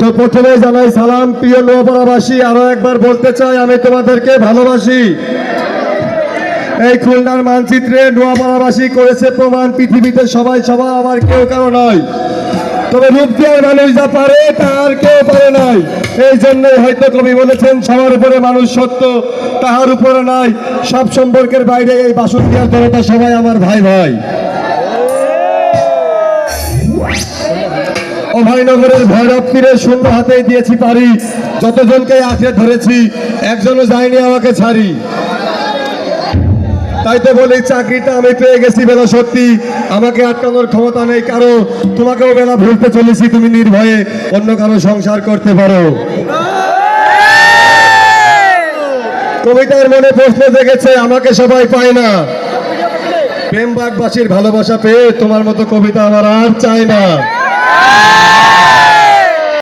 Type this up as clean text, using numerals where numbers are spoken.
তো প্রথমে জানাই সালাম প্রিয় নোয়াপাড়াবাসী, আরো একবার বলতে চাই আমি তোমাদেরকে ভালোবাসি। এই খুলনার মানচিত্রে নোয়াপাড়াবাসী করেছে প্রমাণ, পৃথিবীতে সবাই সবাই, আবার কেউ কারো নয়। তবে রূপ দেওয়ার মানুষ যা পারে তার কেউ পারে নাই। এই জন্যই হয়তো কবি বলেছেন সবার উপরে মানুষ সত্য, তাহার উপরে নাই। সব সম্পর্কের বাইরে এই বাসুদেয়ার জনতা সবাই আমার ভাই ভাই। অভয়নগরের ভৈরব তীরে শূন্য হাতেই দিয়েছি পারি, যতজনকে আঁকড়ে ধরেছি একজনও যায়নি আমাকে ছাড়ি। তাই তো বলি চাকরিটা আমি পেয়ে গেছি বেলা সত্যি, আমাকে আটকানোর ক্ষমতা নেই কারো। তোমাকেও বেলা ভুলতে চলেছি, তুমি নির্ভয়ে অন্য কারো সংসার করতে পারো। কবিতার মনে প্রশ্ন জেগেছে, আমাকে সবাই পায় না। প্রেমবাগবাসীর ভালোবাসা পেয়ে তোমার মতো কবিতা আমার আর চাই না।